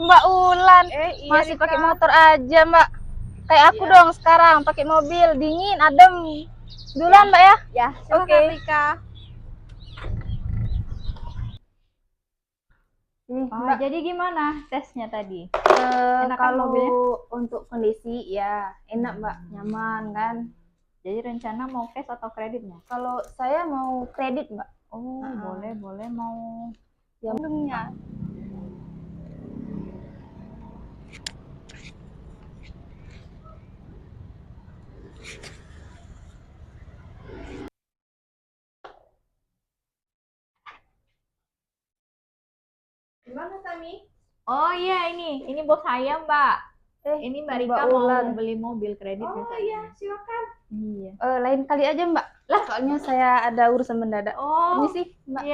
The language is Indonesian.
Mbak Ulan. Iya, Masih Rika. pakai motor aja, Mbak. Kayak aku dong sekarang, pakai mobil, dingin, adem. Duluan, Mbak ya. Ya, silakan Oke. Rika. Mbak, Jadi gimana tesnya tadi? Enak kan kalau mobilnya? untuk kondisi ya enak, Mbak, nyaman kan. Jadi rencana mau cash atau kreditnya? Kalau saya mau kredit, Mbak. Oh, boleh mau Ya, untungnya. Gimana, Tami? Oh iya, ini bos saya, Mbak. Ini Mbak Rika Mbak Ulan. mau beli mobil kredit Oh biasanya. iya, silakan. Iya. Lain kali aja, Mbak. Lah, soalnya saya ada urusan mendadak. Oh, Ini sih, Mbak. iya.